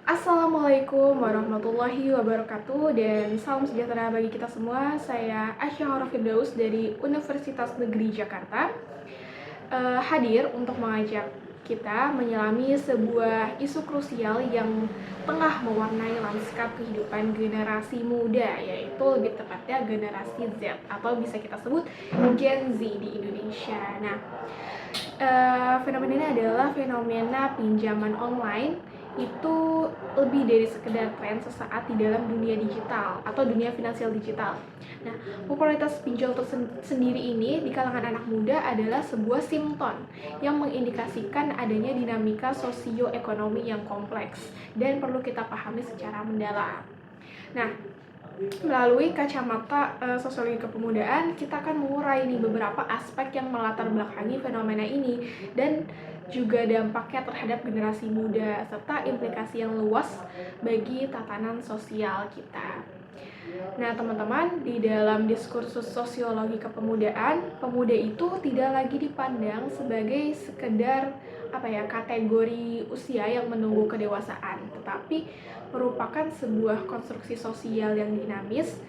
Assalamualaikum warahmatullahi wabarakatuh dan salam sejahtera bagi kita semua. Saya Aisyah Firdaus dari Universitas Negeri Jakarta, hadir untuk mengajak kita menyelami sebuah isu krusial yang tengah mewarnai lanskap kehidupan generasi muda, yaitu lebih tepatnya generasi Z atau bisa kita sebut Gen Z di Indonesia. Nah, fenomena ini adalah fenomena pinjaman online. Itu lebih dari sekedar tren sesaat di dalam dunia digital atau dunia finansial digital. Nah, popularitas pinjol sendiri ini di kalangan anak muda adalah sebuah simptom yang mengindikasikan adanya dinamika sosioekonomi yang kompleks dan perlu kita pahami secara mendalam. Nah, melalui kacamata sosiologi kepemudaan, kita akan mengurai nih beberapa aspek yang melatar belakangi fenomena ini dan juga dampaknya terhadap generasi muda serta implikasi yang luas bagi tatanan sosial kita. Nah, teman-teman, di dalam diskursus sosiologi kepemudaan, pemuda itu tidak lagi dipandang sebagai sekedar kategori usia yang menunggu kedewasaan, tetapi merupakan sebuah konstruksi sosial yang dinamis,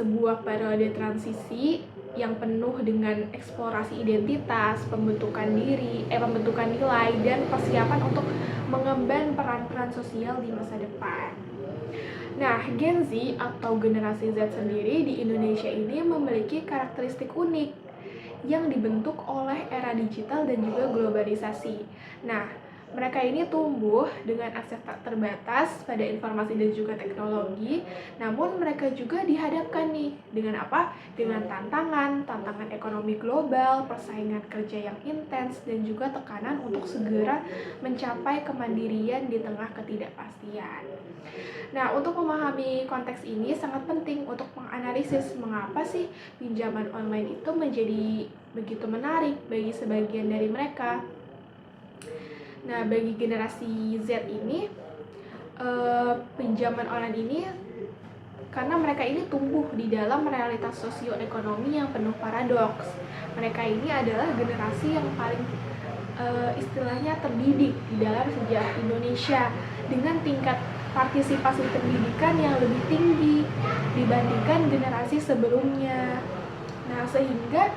sebuah periode transisi yang penuh dengan eksplorasi identitas, pembentukan nilai, dan persiapan untuk mengemban peran-peran sosial di masa depan. Nah, Gen Z atau generasi Z sendiri di Indonesia ini memiliki karakteristik unik yang dibentuk oleh era digital dan juga globalisasi. Nah, mereka ini tumbuh dengan akses tak terbatas pada informasi dan juga teknologi, namun mereka juga dihadapkan nih dengan apa? Dengan tantangan ekonomi global, persaingan kerja yang intens, dan juga tekanan untuk segera mencapai kemandirian di tengah ketidakpastian. Nah, untuk memahami konteks ini sangat penting untuk menganalisis mengapa sih pinjaman online itu menjadi begitu menarik bagi sebagian dari mereka. Nah, bagi generasi Z ini, pinjaman online ini karena mereka ini tumbuh di dalam realitas sosioekonomi yang penuh paradoks. Mereka ini adalah generasi yang paling istilahnya terdidik di dalam sejarah Indonesia dengan tingkat partisipasi pendidikan yang lebih tinggi dibandingkan generasi sebelumnya. Nah, sehingga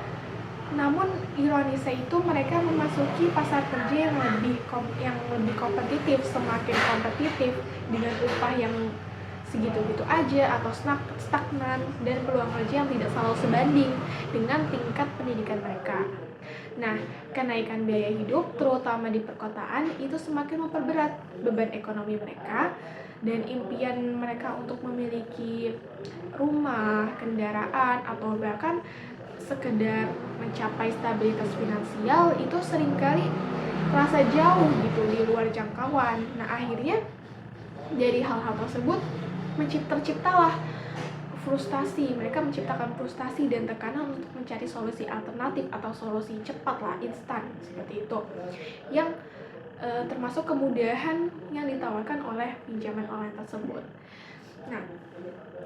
namun ironisnya itu mereka memasuki pasar kerja yang lebih kompetitif, semakin kompetitif dengan upah yang segitu-gitu aja atau stagnan dan peluang kerja yang tidak selalu sebanding dengan tingkat pendidikan mereka. Nah, kenaikan biaya hidup terutama di perkotaan itu semakin memperberat beban ekonomi mereka dan impian mereka untuk memiliki rumah, kendaraan, atau bahkan sekedar mencapai stabilitas finansial itu seringkali terasa jauh gitu di luar jangkauan. Nah, akhirnya dari hal-hal tersebut terciptalah frustasi. Mereka menciptakan frustasi dan tekanan untuk mencari solusi alternatif atau solusi cepat lah, instan seperti itu, yang termasuk kemudahan yang ditawarkan oleh pinjaman online tersebut. Nah,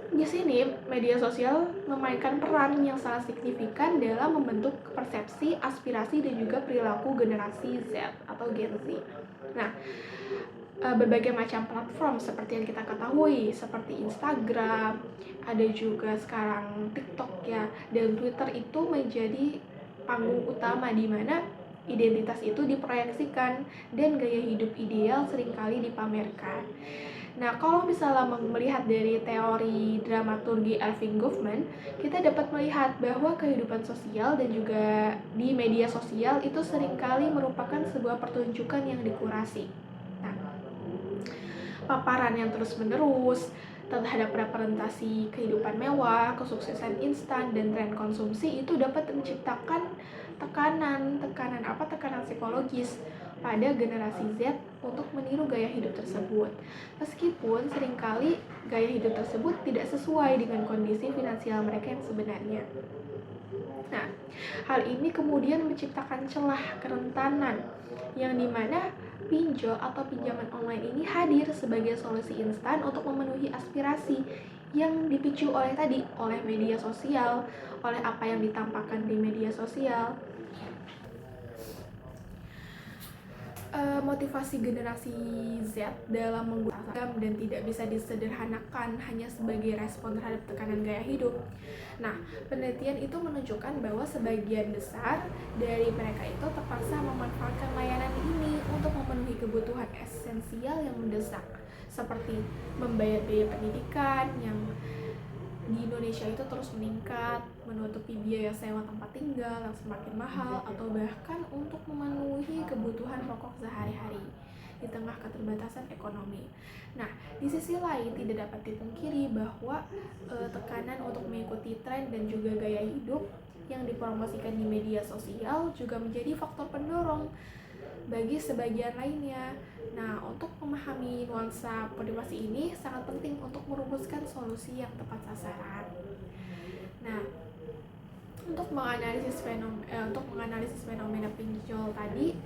di sini media sosial memainkan peran yang sangat signifikan dalam membentuk persepsi, aspirasi, dan juga perilaku generasi Z atau Gen Z. Nah, berbagai macam platform seperti yang kita ketahui, seperti Instagram, ada juga sekarang TikTok ya, dan Twitter itu menjadi panggung utama di mana identitas itu diproyeksikan dan gaya hidup ideal seringkali dipamerkan. Nah, kalau misalnya melihat dari teori dramaturgi Erving Goffman, kita dapat melihat bahwa kehidupan sosial dan juga di media sosial itu seringkali merupakan sebuah pertunjukan yang dikurasi. Nah, paparan yang terus-menerus terhadap representasi kehidupan mewah, kesuksesan instan, dan tren konsumsi itu dapat menciptakan tekanan psikologis pada generasi Z untuk meniru gaya hidup tersebut. Meskipun seringkali gaya hidup tersebut tidak sesuai dengan kondisi finansial mereka yang sebenarnya. Nah, hal ini kemudian menciptakan celah kerentanan yang dimana pinjol atau pinjaman online ini hadir sebagai solusi instan untuk memenuhi aspirasi yang dipicu oleh media sosial, oleh apa yang ditampakkan di media sosial. Motivasi generasi Z dalam menggunakan dan tidak bisa disederhanakan hanya sebagai respon terhadap tekanan gaya hidup. Nah, penelitian itu menunjukkan bahwa sebagian besar dari mereka itu terpaksa memanfaatkan layanan ini untuk memenuhi kebutuhan esensial yang mendesak, seperti membayar biaya pendidikan yang di Indonesia itu terus meningkat, menutupi biaya sewa tempat tinggal yang semakin mahal, atau bahkan untuk memenuhi kebutuhan pokok sehari-hari di tengah keterbatasan ekonomi. Nah, di sisi lain tidak dapat dipungkiri bahwa tekanan untuk mengikuti tren dan juga gaya hidup yang dipromosikan di media sosial juga menjadi faktor pendorong bagi sebagian lainnya. Nah, untuk memahami nuansa motivasi ini sangat penting untuk merumuskan solusi yang tepat sasaran. Nah, untuk menganalisis fenomena pinjol tadi,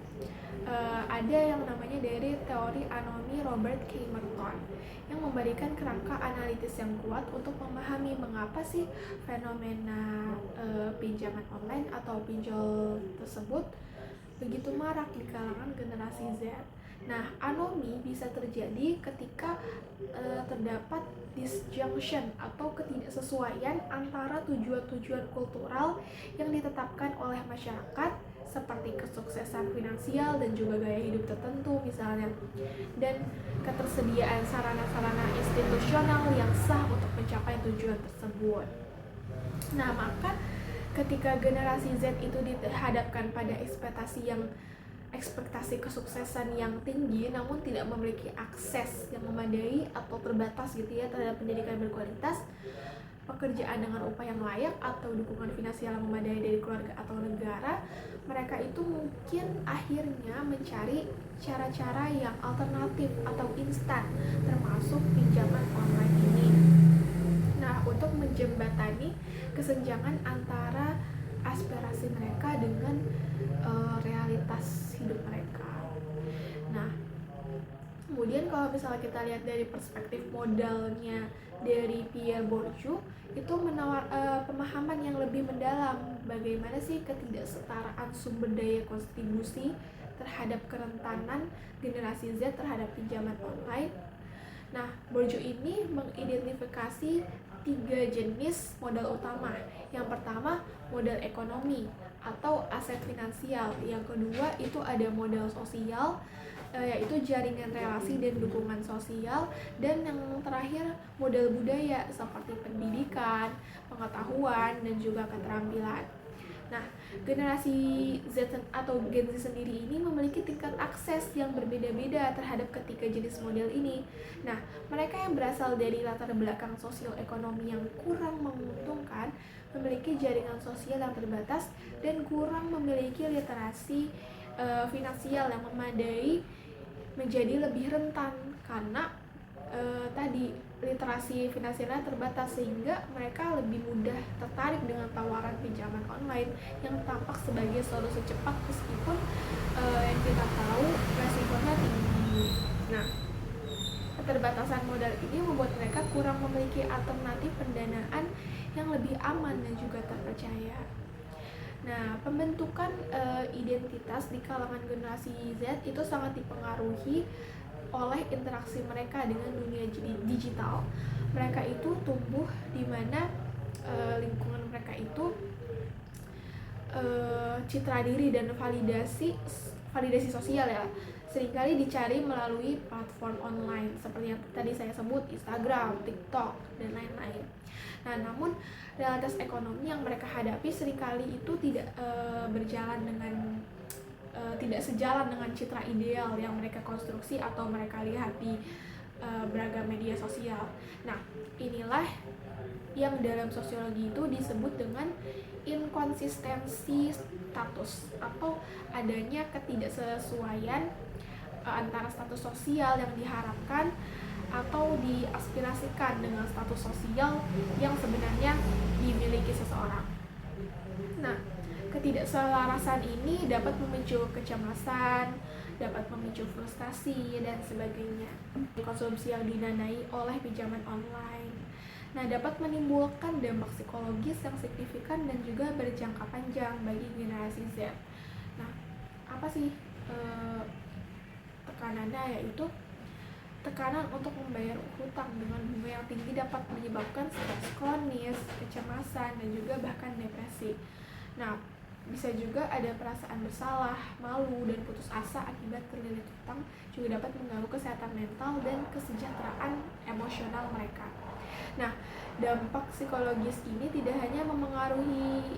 ada yang namanya dari teori anomi Robert K. Merton yang memberikan kerangka analitis yang kuat untuk memahami mengapa sih fenomena pinjaman online atau pinjol tersebut begitu marak di kalangan generasi Z. Nah, anomi bisa terjadi ketika terdapat disjunction atau ketidaksesuaian antara tujuan-tujuan kultural yang ditetapkan oleh masyarakat seperti kesuksesan finansial dan juga gaya hidup tertentu misalnya, dan ketersediaan sarana-sarana institusional yang sah untuk mencapai tujuan tersebut. Nah, maka ketika generasi Z itu dihadapkan pada ekspektasi kesuksesan yang tinggi namun tidak memiliki akses yang memadai atau terbatas gitu ya terhadap pendidikan berkualitas, pekerjaan dengan upah yang layak, atau dukungan finansial yang memadai dari keluarga atau negara, mereka itu mungkin akhirnya mencari cara-cara yang alternatif atau instan termasuk pinjaman online ini. Nah, untuk menjembatani kesenjangan antara aspirasi mereka dengan realitas hidup mereka. Nah, kemudian kalau misalnya kita lihat dari perspektif modalnya dari Pierre Bourdieu, itu pemahaman yang lebih mendalam bagaimana sih ketidaksetaraan sumber daya kontribusi terhadap kerentanan generasi Z terhadap pinjaman online. Nah, Bourdieu ini mengidentifikasi 3 jenis modal utama. Yang pertama, modal ekonomi atau aset finansial. Yang kedua, itu ada modal sosial, yaitu jaringan relasi dan dukungan sosial. Dan yang terakhir, modal budaya seperti pendidikan, pengetahuan, dan juga keterampilan. Nah, generasi Z atau Gen Z sendiri ini memiliki tingkat akses yang berbeda-beda terhadap ketiga jenis model ini. Nah, mereka yang berasal dari latar belakang sosial ekonomi yang kurang menguntungkan, memiliki jaringan sosial yang terbatas, dan kurang memiliki literasi finansial yang memadai, menjadi lebih rentan karena tadi literasi finansialnya terbatas, sehingga mereka lebih mudah tertarik dengan tawaran pinjaman online yang tampak sebagai solusi cepat meskipun yang kita tahu resikonya tinggi. Nah, keterbatasan modal ini membuat mereka kurang memiliki alternatif pendanaan yang lebih aman dan juga terpercaya. Nah, pembentukan identitas di kalangan generasi Z itu sangat dipengaruhi oleh interaksi mereka dengan dunia digital. Mereka itu tumbuh di mana lingkungan mereka itu citra diri dan validasi sosial ya seringkali dicari melalui platform online seperti yang tadi saya sebut, Instagram, TikTok, dan lain-lain. Nah, namun realitas ekonomi yang mereka hadapi seringkali itu tidak sejalan dengan citra ideal yang mereka konstruksi atau mereka lihat di beragam media sosial. Nah, inilah yang dalam sosiologi itu disebut dengan inkonsistensi status atau adanya ketidaksesuaian antara status sosial yang diharapkan atau diaspirasikan dengan status sosial yang sebenarnya dimiliki seseorang. Nah, ketidakselarasan ini dapat memicu kecemasan, dapat memicu frustasi, dan sebagainya. Konsumsi yang didanai oleh pinjaman online. Nah, dapat menimbulkan dampak psikologis yang signifikan dan juga berjangka panjang bagi generasi Z. Nah, apa sih tekanannya, yaitu tekanan untuk membayar hutang dengan bunga yang tinggi dapat menyebabkan stres kronis, kecemasan, dan juga bahkan depresi. Nah, bisa juga ada perasaan bersalah, malu, dan putus asa akibat terlilit hutang juga dapat mengganggu kesehatan mental dan kesejahteraan emosional mereka. Nah, dampak psikologis ini tidak hanya memengaruhi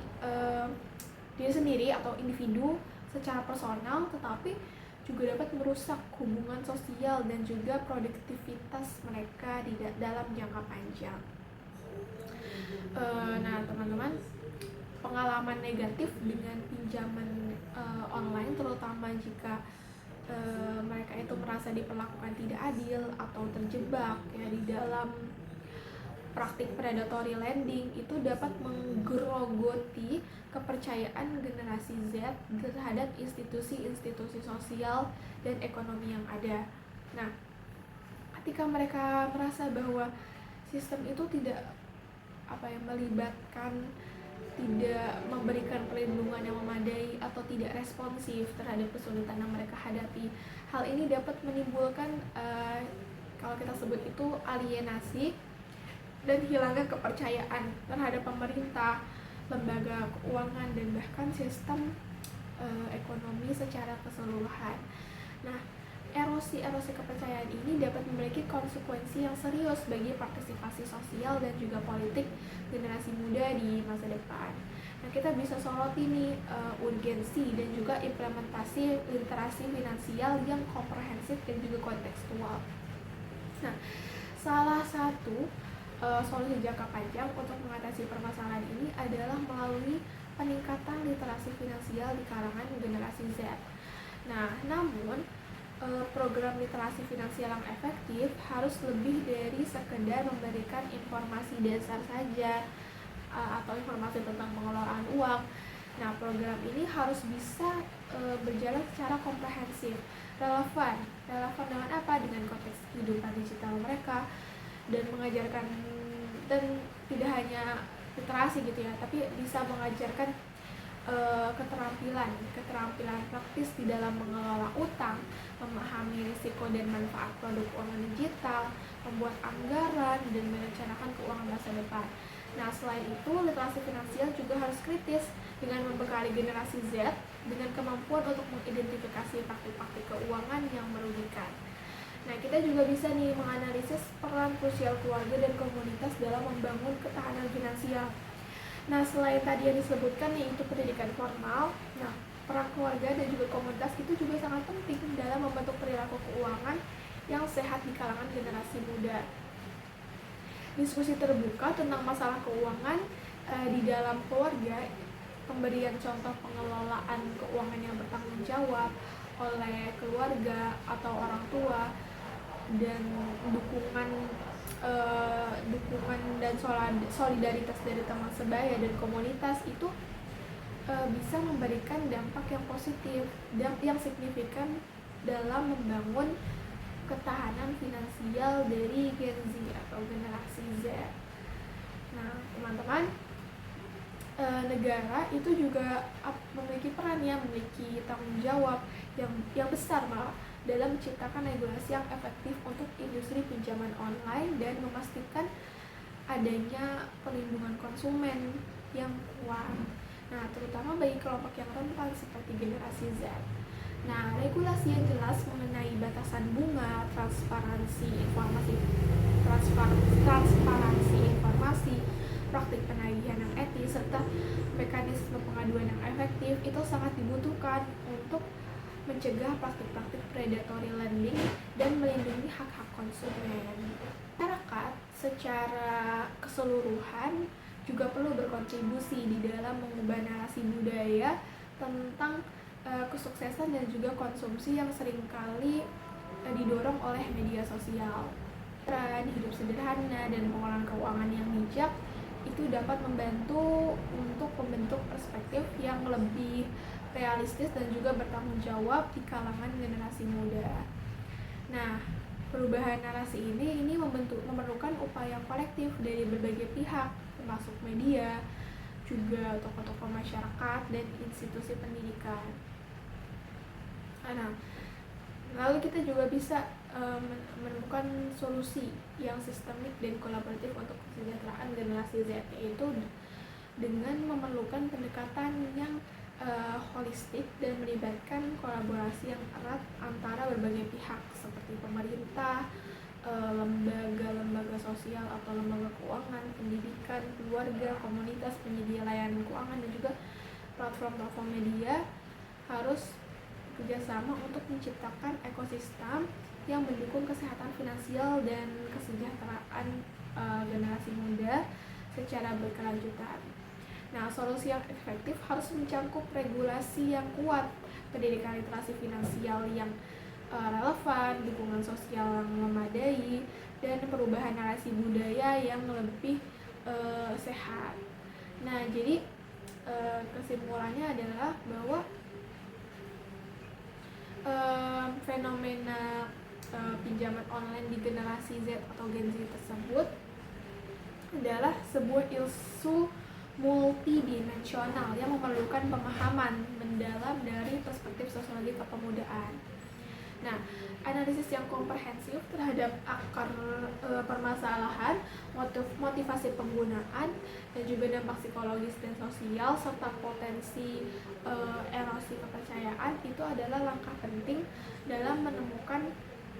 diri sendiri atau individu secara personal, tetapi juga dapat merusak hubungan sosial dan juga produktivitas mereka di dalam jangka panjang. Nah, teman-teman, pengalaman negatif dengan pinjaman online, terutama jika mereka itu merasa diperlakukan tidak adil atau terjebak ya di dalam praktik predatory lending, itu dapat menggerogoti kepercayaan generasi Z terhadap institusi-institusi sosial dan ekonomi yang ada. Nah, ketika mereka merasa bahwa sistem itu tidak melibatkan, tidak memberikan perlindungan yang memadai atau tidak responsif terhadap kesulitan yang mereka hadapi, hal ini dapat menimbulkan kalau kita sebut itu alienasi dan hilangnya kepercayaan terhadap pemerintah, lembaga keuangan, dan bahkan sistem ekonomi secara keseluruhan. Nah, erosi kepercayaan ini dapat memiliki konsekuensi yang serius bagi partisipasi sosial dan juga politik generasi muda di masa depan. Nah, kita bisa soroti nih urgensi dan juga implementasi literasi finansial yang komprehensif dan juga kontekstual. Nah, salah satu solusi jangka panjang untuk mengatasi permasalahan ini adalah melalui peningkatan literasi finansial di kalangan generasi Z. Nah, namun program literasi finansial yang efektif harus lebih dari sekedar memberikan informasi dasar saja atau informasi tentang pengelolaan uang. Nah, program ini harus bisa berjalan secara komprehensif, relevan dengan apa? Dengan konteks kehidupan digital mereka, dan mengajarkan, dan tidak hanya literasi gitu ya, tapi bisa mengajarkan keterampilan praktis di dalam mengelola utang, memahami risiko dan manfaat produk keuangan digital, membuat anggaran, dan merencanakan keuangan masa depan. Nah, selain itu, literasi finansial juga harus kritis dengan membekali generasi Z dengan kemampuan untuk mengidentifikasi praktik-praktik keuangan yang merugikan. Nah, kita juga bisa nih menganalisis peran krusial keluarga dan komunitas dalam membangun ketahanan finansial. Nah, selain tadi yang disebutkan yaitu pendidikan formal, nah peran keluarga dan juga komunitas itu juga sangat penting dalam membentuk perilaku keuangan yang sehat di kalangan generasi muda. Diskusi terbuka tentang masalah keuangan di dalam keluarga, pemberian contoh pengelolaan keuangan yang bertanggung jawab oleh keluarga atau orang tua, dan dukungan dan solidaritas dari teman sebaya dan komunitas itu bisa memberikan dampak yang positif dan yang signifikan dalam membangun ketahanan finansial dari Gen Z atau generasi Z. Nah, teman-teman, negara itu juga memiliki peran, memiliki tanggung jawab yang besar malah dalam menciptakan regulasi yang efektif untuk industri pinjaman online dan memastikan adanya perlindungan konsumen yang kuat. Nah, terutama bagi kelompok yang rentan seperti generasi Z. Nah, regulasi yang jelas mengenai batasan bunga, transparansi informasi, praktik penagihan yang etis, serta mekanisme pengaduan yang efektif itu sangat dibutuhkan untuk mencegah praktik-praktik predatory lending dan melindungi hak-hak konsumen. Masyarakat secara keseluruhan juga perlu berkontribusi di dalam mengubah narasi budaya tentang kesuksesan dan juga konsumsi yang seringkali didorong oleh media sosial. Peran hidup sederhana dan pengelolaan keuangan yang bijak itu dapat membantu untuk membentuk perspektif yang lebih realistis dan juga bertanggung jawab di kalangan generasi muda. Nah, perubahan narasi ini memerlukan upaya kolektif dari berbagai pihak, termasuk media, juga tokoh-tokoh masyarakat dan institusi pendidikan. Nah, Lalu kita juga bisa menemukan solusi yang sistemik dan kolaboratif untuk kesejahteraan generasi Z, yaitu dengan memerlukan pendekatan yang holistik dan melibatkan kolaborasi yang erat antara berbagai pihak seperti pemerintah, lembaga-lembaga sosial atau lembaga keuangan, pendidikan, keluarga, komunitas, penyedia layanan keuangan, dan juga platform-platform media harus bekerjasama untuk menciptakan ekosistem yang mendukung kesehatan finansial dan kesejahteraan generasi muda secara berkelanjutan. Nah, solusi yang efektif harus mencakup regulasi yang kuat, pendidikan literasi finansial yang relevan, dukungan sosial yang memadai, dan perubahan narasi budaya yang lebih sehat. Nah, jadi kesimpulannya adalah bahwa fenomena pinjaman online di generasi Z atau Gen Z tersebut adalah sebuah isu multidimensional yang memerlukan pemahaman mendalam dari perspektif sosiologi kepemudaan. Nah, analisis yang komprehensif terhadap akar permasalahan, motivasi penggunaan, dan juga dampak psikologis dan sosial serta potensi erosi kepercayaan itu adalah langkah penting dalam menemukan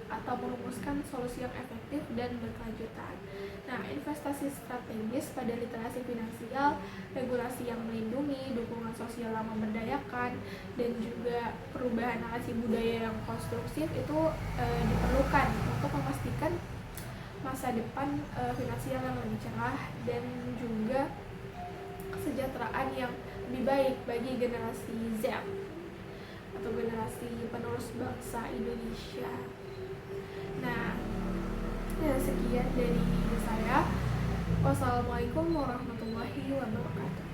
atau merumuskan solusi yang efektif dan berkelanjutan. Nah, investasi strategis pada literasi finansial, regulasi yang melindungi, dukungan sosial yang memberdayakan, dan juga perubahan narasi budaya yang konstruktif itu diperlukan untuk memastikan masa depan finansial yang lebih cerah dan juga kesejahteraan yang lebih baik bagi generasi Z atau generasi penerus bangsa Indonesia. Nah, ya sekian dari saya. Wassalamualaikum warahmatullahi wabarakatuh.